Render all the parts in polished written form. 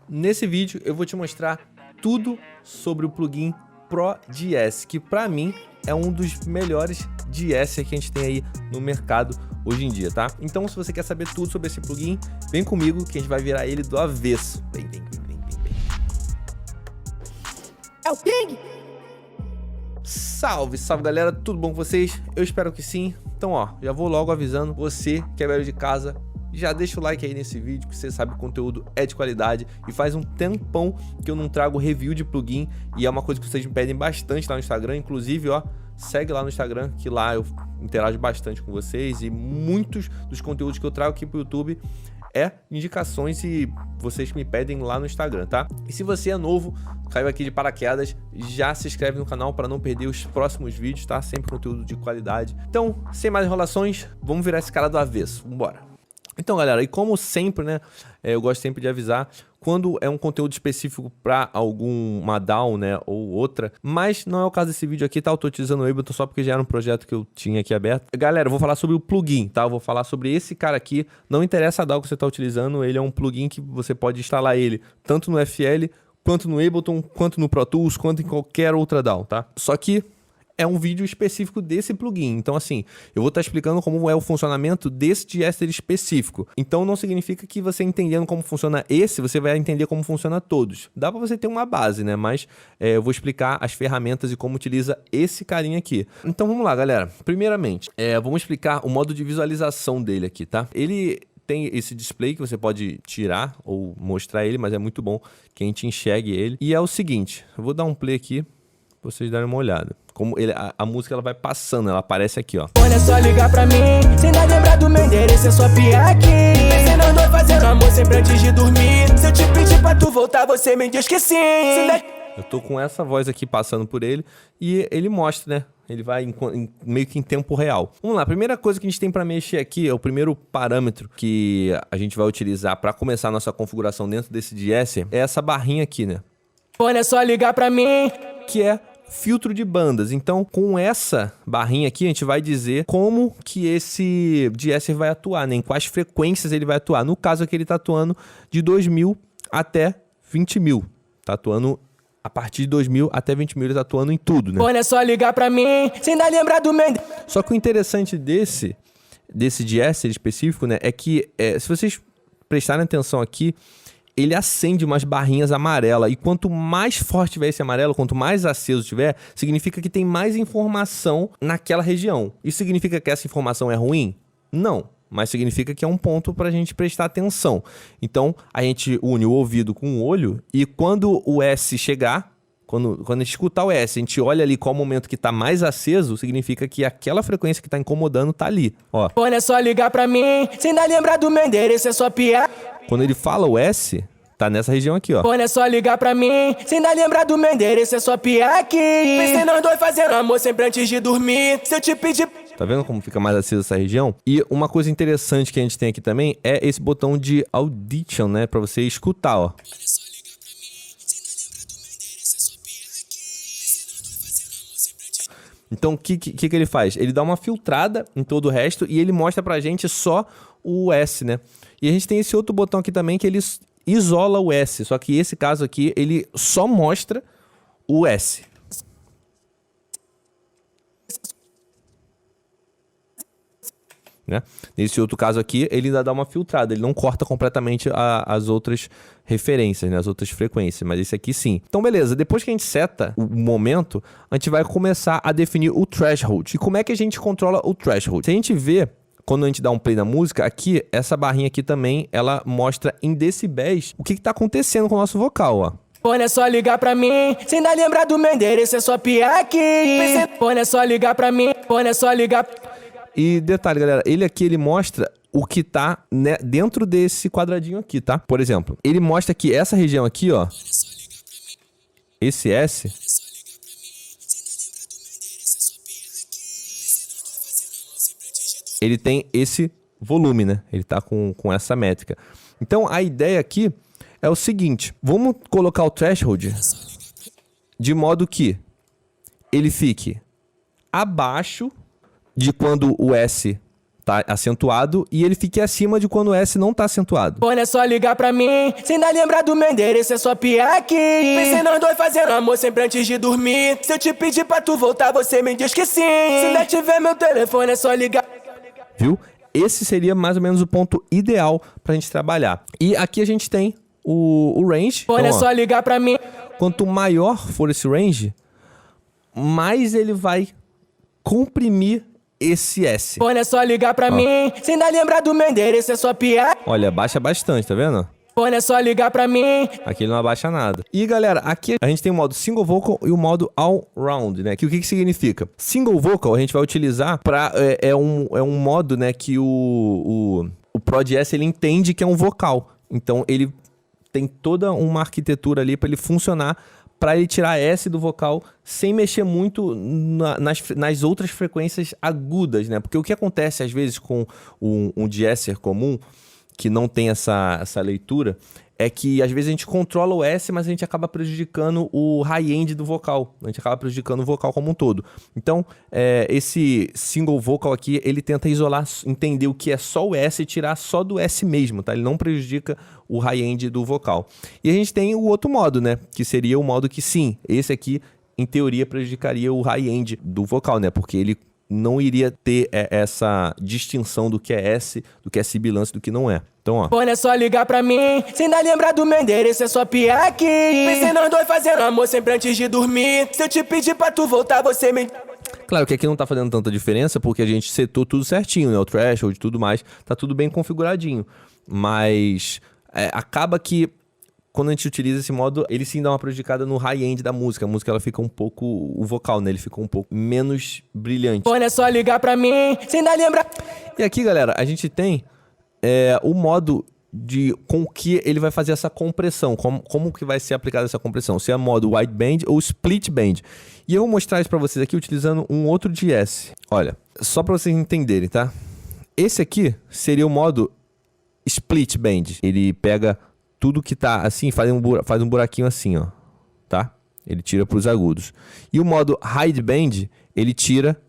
Nesse vídeo eu vou te mostrar tudo sobre o plugin ProDS, que para mim é um dos melhores DS que a gente tem aí no mercado hoje em dia, tá? Então, se você quer saber tudo sobre esse plugin, vem comigo que a gente vai virar ele do avesso. Vem. É o King! Salve galera, tudo bom com vocês? Eu espero que sim. Então ó, já vou logo avisando, você que é velho de casa, já deixa o like aí nesse vídeo, que você sabe que o conteúdo é de qualidade e faz um tempão que eu não trago review de plugin e é uma coisa que vocês me pedem bastante lá no Instagram. Inclusive, ó, segue lá no Instagram, que lá eu interajo bastante com vocês e muitos dos conteúdos que eu trago aqui pro YouTube é indicações e vocês me pedem lá no Instagram, tá? E se você é novo, caiu aqui de paraquedas, já se inscreve no canal para não perder os próximos vídeos, tá? Sempre conteúdo de qualidade. Então, sem mais enrolações, vamos virar esse cara do avesso, vambora! Então, galera, e como sempre, né, eu gosto sempre de avisar quando é um conteúdo específico para alguma DAW, né, ou outra, mas não é o caso desse vídeo aqui, tá? Eu tô utilizando o Ableton só porque já era um projeto que eu tinha aqui aberto. Galera, eu vou falar sobre o plugin, tá? Eu vou falar sobre esse cara aqui, não interessa a DAW que você tá utilizando, ele é um plugin que você pode instalar ele tanto no FL, quanto no Ableton, quanto no Pro Tools, quanto em qualquer outra DAW, tá? Só que é um vídeo específico desse plugin. Então, assim, eu vou estar explicando como é o funcionamento desse DS específico. Então, não significa que você entendendo como funciona esse, você vai entender como funciona todos. Dá para você ter uma base, né? Mas eu vou explicar as ferramentas e como utiliza esse carinha aqui. Então, vamos lá, galera. Primeiramente, vamos explicar o modo de visualização dele aqui, tá? Ele tem esse display que você pode tirar ou mostrar ele, mas é muito bom que a gente enxergue ele. E é o seguinte, eu vou dar um play aqui pra vocês darem uma olhada. Como a música ela vai passando, ela aparece aqui, ó. Olha só ligar pra mim, sem dar lembrar do meu endereço, é só piar aqui. Você não andou fazendo amor sempre antes de dormir. Se eu te pedir pra tu voltar, você me diz que sim. Eu tô com essa voz aqui passando por ele e ele mostra, né? Ele vai meio que em tempo real. Vamos lá, a primeira coisa que a gente tem para mexer aqui é o primeiro parâmetro que a gente vai utilizar para começar a nossa configuração dentro desse DS, é essa barrinha aqui, né? Olha só ligar pra mim, que é filtro de bandas. Então, com essa barrinha aqui, a gente vai dizer como que esse DS vai atuar, né? Em quais frequências ele vai atuar. No caso aqui, ele tá atuando de 2000 até 20.000. Tá atuando a partir de 2000 até 20.000, ele tá atuando em tudo, né? Olha só ligar pra mim, sem dar lembrar do meu... Só que o interessante desse DS específico, né? É que, se vocês prestarem atenção aqui, ele acende umas barrinhas amarelas. E quanto mais forte tiver esse amarelo, quanto mais aceso tiver, significa que tem mais informação naquela região. Isso significa que essa informação é ruim? Não. Mas significa que é um ponto para a gente prestar atenção. Então, a gente une o ouvido com o olho e quando o S chegar, quando a gente escutar o S, a gente olha ali qual momento que está mais aceso, significa que aquela frequência que está incomodando está ali. Ó. Olha só ligar para mim, sem dar lembrar do meu endereço, é só piar. Quando ele fala o S, tá nessa região aqui, ó. Olha só ligar pra mim, sem dar lembrar do meu endereço, é só piar aqui. Pensei nós dois fazendo amor sempre antes de dormir. Se eu te pedir... Tá vendo como fica mais acesa essa região? E uma coisa interessante que a gente tem aqui também é esse botão de audition, né? Pra você escutar, ó. Então, o que ele faz? Ele dá uma filtrada em todo o resto e ele mostra pra gente só o S, né? E a gente tem esse outro botão aqui também que ele isola o S, só que esse caso aqui, ele só mostra o S. Né? Nesse outro caso aqui, ele ainda dá uma filtrada, ele não corta completamente as outras referências, né? As outras frequências, mas esse aqui sim. Então beleza, depois que a gente seta o momento, a gente vai começar a definir o threshold. E como é que a gente controla o threshold? Se a gente vê, quando a gente dá um play na música, aqui, essa barrinha aqui também, ela mostra em decibéis o que está acontecendo com o nosso vocal, ó. Olha só ligar pra mim, sem dar lembrar do meu endereço, é só piar aqui. Olha só ligar pra mim, olha só ligar... E detalhe, galera, ele aqui, ele mostra o que tá, né, dentro desse quadradinho aqui, tá? Por exemplo, ele mostra que essa região aqui, ó, esse S, ele tem esse volume, né? Ele tá com essa métrica. Então, a ideia aqui é o seguinte, vamos colocar o threshold de modo que ele fique abaixo de quando o S tá acentuado e ele fique acima de quando o S não tá acentuado. Olha, é só ligar pra mim, se ainda lembrar do meu endereço, é só piar aqui. Pensei nós dois fazendo amor sempre antes de dormir. Se eu te pedir pra tu voltar, você me diz que sim. Se ainda tiver meu telefone, é só ligar. Viu? Esse seria mais ou menos o ponto ideal pra gente trabalhar. E aqui a gente tem o range. Olha, é então, só ligar pra mim. Quanto maior for esse range, mais ele vai comprimir esse S. Olha, é só ligar pra mim, se ainda lembrar do meu endereço, é só piar. Olha, baixa bastante, tá vendo? Olha, é só ligar pra mim. Aqui ele não abaixa nada. E galera, aqui a gente tem o modo Single Vocal e o modo All Round, né? Que o que significa? Single Vocal a gente vai utilizar pra... É um modo, né, que o Prod S ele entende que é um vocal. Então ele tem toda uma arquitetura ali pra ele funcionar, pra ele tirar S do vocal sem mexer muito nas outras frequências agudas, né? Porque o que acontece às vezes com um deesser comum, que não tem essa leitura, é que às vezes a gente controla o S, mas a gente acaba prejudicando o high-end do vocal. A gente acaba prejudicando o vocal como um todo. Então, esse single vocal aqui, ele tenta isolar, entender o que é só o S e tirar só do S mesmo, tá? Ele não prejudica o high-end do vocal. E a gente tem o outro modo, né? Que seria o modo que, sim, esse aqui, em teoria, prejudicaria o high-end do vocal, né? Porque ele não iria ter essa distinção do que é S, do que é sibilância, do que não é. Então, ó. Olha, é só ligar pra mim, se ainda lembrar do meu endereço, é só piar aqui. Pensei nós dois fazendo amor sempre antes de dormir. Se eu te pedir pra tu voltar, você me... Claro que aqui não tá fazendo tanta diferença, porque a gente setou tudo certinho, né? O threshold e tudo mais, tá tudo bem configuradinho. Mas acaba que quando a gente utiliza esse modo, ele sim dá uma prejudicada no high-end da música. A música, ela fica um pouco... O vocal, né? Ele fica um pouco menos brilhante. Olha, é só ligar pra mim, se ainda lembrar... E aqui, galera, a gente tem o modo com que ele vai fazer essa compressão. Como que vai ser aplicada essa compressão? Se é modo wideband ou split band. E eu vou mostrar isso pra vocês aqui utilizando um outro DS. Olha, só pra vocês entenderem, tá? Esse aqui seria o modo split band. Ele pega tudo que tá assim, faz um buraquinho assim, ó, tá? Ele tira pros agudos. E o modo high band, ele tira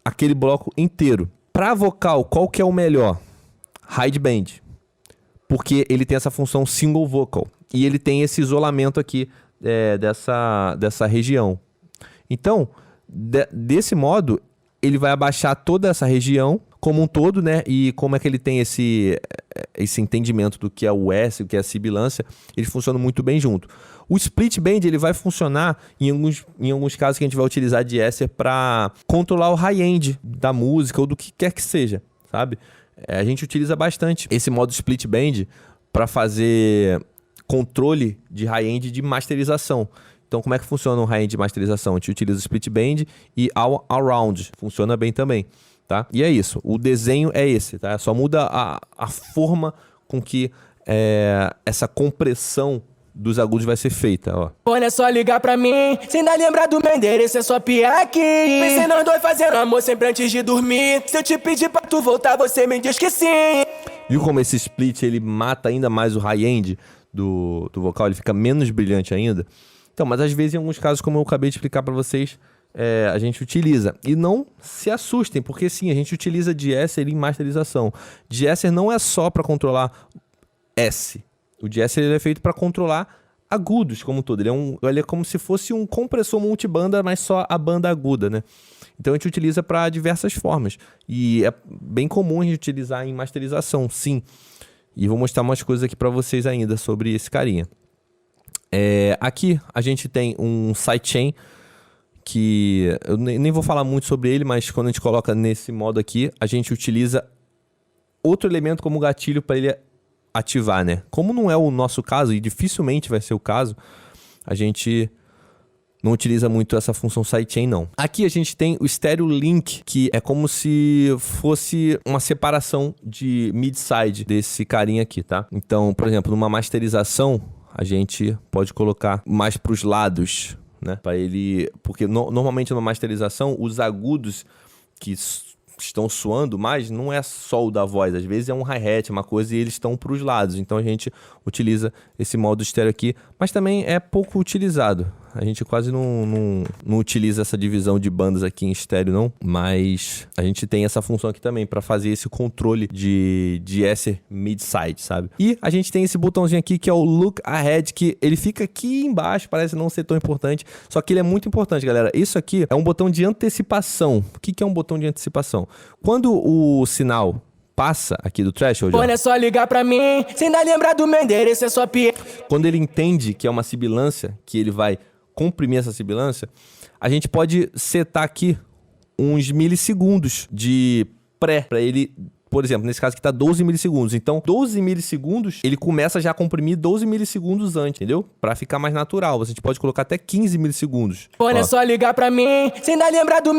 aquele bloco inteiro. Pra vocal, qual que é o melhor? High band. Porque ele tem essa função single vocal. E ele tem esse isolamento aqui dessa região. Então, desse modo, ele vai abaixar toda essa região como um todo, né? E como é que ele tem esse entendimento do que é o S, o que é a sibilância, ele funciona muito bem junto. O split band, ele vai funcionar em alguns casos que a gente vai utilizar de deesser para controlar o high-end da música ou do que quer que seja, sabe? A gente utiliza bastante esse modo split band para fazer controle de high-end de masterização. Então, como é que funciona o high-end de masterização? A gente utiliza o split band e all around. Funciona bem também, tá? E é isso. O desenho é esse, tá? Só muda a forma com que essa compressão dos agudos vai ser feita, ó. Olha, é só ligar pra mim, se ainda lembrar do meu endereço, é só piar aqui. Pensei nós dois fazendo amor sempre antes de dormir. Se eu te pedir pra tu voltar, você me diz que sim. Viu como esse split, ele mata ainda mais o high-end do vocal? Ele fica menos brilhante ainda? Então, mas às vezes, em alguns casos, como eu acabei de explicar pra vocês, a gente utiliza. E não se assustem, porque sim, a gente utiliza deesser em masterização. Deesser não é só pra controlar S. O deesser, ele é feito para controlar agudos como um todo. Ele é como se fosse um compressor multibanda, mas só a banda aguda, né? Então a gente utiliza para diversas formas. E é bem comum a gente utilizar em masterização, sim. E vou mostrar umas coisas aqui para vocês ainda sobre esse carinha. Aqui a gente tem um sidechain, que eu nem vou falar muito sobre ele, mas quando a gente coloca nesse modo aqui, a gente utiliza outro elemento como gatilho para ele ativar, né? Como não é o nosso caso, e dificilmente vai ser o caso, a gente não utiliza muito essa função sidechain, não. Aqui a gente tem o stereo link, que é como se fosse uma separação de mid-side desse carinha aqui, tá? Então, por exemplo, numa masterização, a gente pode colocar mais para os lados, né? Para ele... Porque normalmente numa masterização, os agudos que estão suando mais, não é só o da voz, às vezes é um hi-hat, uma coisa, e eles estão para os lados. Então a gente utiliza esse modo estéreo aqui, mas também é pouco utilizado. A gente quase não utiliza essa divisão de bandas aqui em estéreo, não. Mas a gente tem essa função aqui também para fazer esse controle de Esser mid-side, sabe? E a gente tem esse botãozinho aqui que é o Look Ahead, que ele fica aqui embaixo, parece não ser tão importante, só que ele é muito importante, galera. Isso aqui é um botão de antecipação. O que é um botão de antecipação? Quando o sinal passa aqui do threshold, olha, é só ligar pra mim, se ainda lembrar do meu endereço, é só quando ele entende que é uma sibilância, que ele vai comprimir essa sibilância, a gente pode setar aqui uns milissegundos de pré, pra ele, por exemplo, nesse caso aqui tá 12 milissegundos. Então, 12 milissegundos, ele começa já a comprimir 12 milissegundos antes, entendeu? Pra ficar mais natural. A gente pode colocar até 15 milissegundos. olha, é só ligar pra mim, se ainda lembrar do...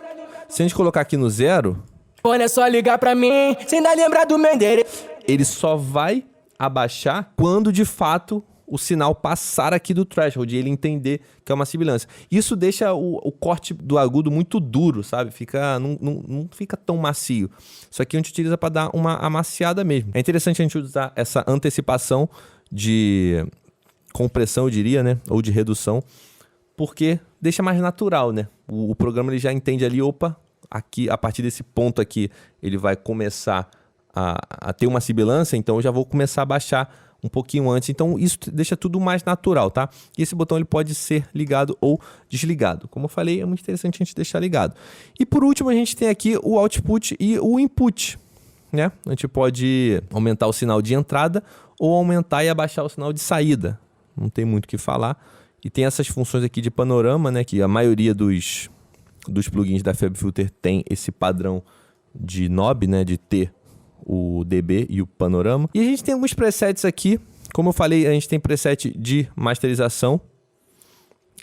Se a gente colocar aqui no 0... olha, é só ligar pra mim, se ainda lembrar do meu endereço. Ele só vai abaixar quando, de fato, o sinal passar aqui do threshold e ele entender que é uma sibilância. Isso deixa o corte do agudo muito duro, sabe? Não fica tão macio. Isso aqui a gente utiliza para dar uma amaciada mesmo. É interessante a gente usar essa antecipação de compressão, eu diria, né? Ou de redução, porque deixa mais natural, né? O programa ele já entende ali, opa, aqui, a partir desse ponto aqui, ele vai começar a ter uma sibilância, então eu já vou começar a baixar um pouquinho antes. Então isso deixa tudo mais natural, tá? E esse botão ele pode ser ligado ou desligado. Como eu falei, é muito interessante a gente deixar ligado. E por último, a gente tem aqui o output e o input, né? A gente pode aumentar o sinal de entrada ou aumentar e abaixar o sinal de saída. Não tem muito o que falar. E tem essas funções aqui de panorama, né? Que a maioria dos plugins da FabFilter tem esse padrão de knob, né? De ter o dB e o panorama. E a gente tem alguns presets aqui. Como eu falei, a gente tem preset de masterização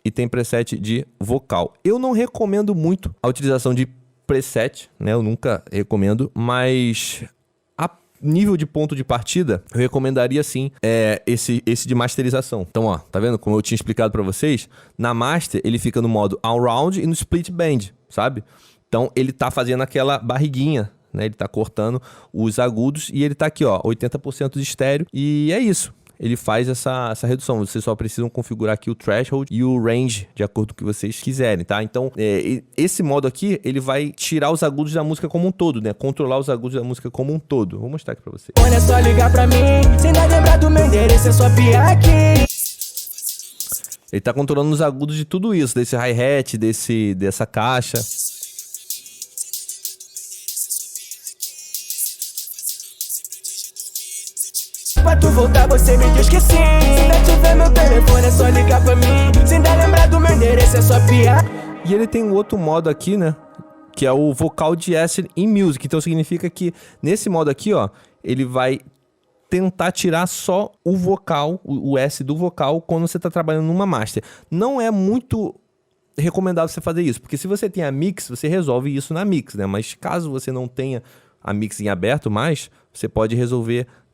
e tem preset de vocal. Eu não recomendo muito a utilização de preset, né? Eu nunca recomendo, mas a nível de ponto de partida, eu recomendaria sim esse de masterização. Então, ó, tá vendo como eu tinha explicado para vocês? Na master, ele fica no modo all-round e no split bend, sabe? Então, ele tá fazendo aquela barriguinha, né? Ele tá cortando os agudos e ele tá aqui, ó, 80% de estéreo. E é isso. Ele faz essa redução. Vocês só precisam configurar aqui o threshold e o range de acordo com o que vocês quiserem, tá? Então, esse modo aqui, ele vai tirar os agudos da música como um todo, né? Controlar os agudos da música como um todo. Vou mostrar aqui pra vocês. olha, é só ligar pra mim, se ainda lembrar do meu endereço, é só piar aqui. Ele tá controlando os agudos de tudo isso, desse hi-hat, dessa caixa. Pra tu voltar, você me diz que sim. Se ainda tiver meu telefone, é só ligar pra mim. Se ainda lembrar do meu endereço, é só piar. E ele tem um outro modo aqui, né? Que é o vocal de Esser in Music. Então significa que nesse modo aqui, ó, ele vai tentar tirar só o vocal, o S do vocal, quando você tá trabalhando numa master. Não é muito recomendável você fazer isso, porque se você tem a mix, você resolve isso na mix, né? Mas caso você não tenha a mix em aberto mais, você pode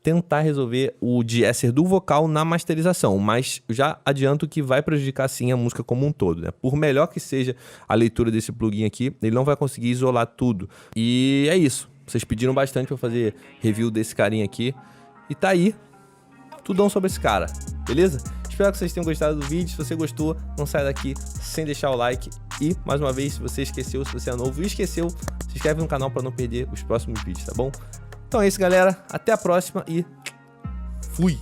tentar resolver o de Esser do vocal na masterização, mas já adianto que vai prejudicar sim a música como um todo, né? Por melhor que seja a leitura desse plugin aqui, ele não vai conseguir isolar tudo. E é isso. Vocês pediram bastante para fazer review desse carinha aqui. E tá aí, tudão sobre esse cara, beleza? Espero que vocês tenham gostado do vídeo. Se você gostou, não sai daqui sem deixar o like. E, mais uma vez, se você esqueceu, se você é novo e esqueceu, se inscreve no canal para não perder os próximos vídeos, tá bom? Então é isso, galera. Até a próxima e fui!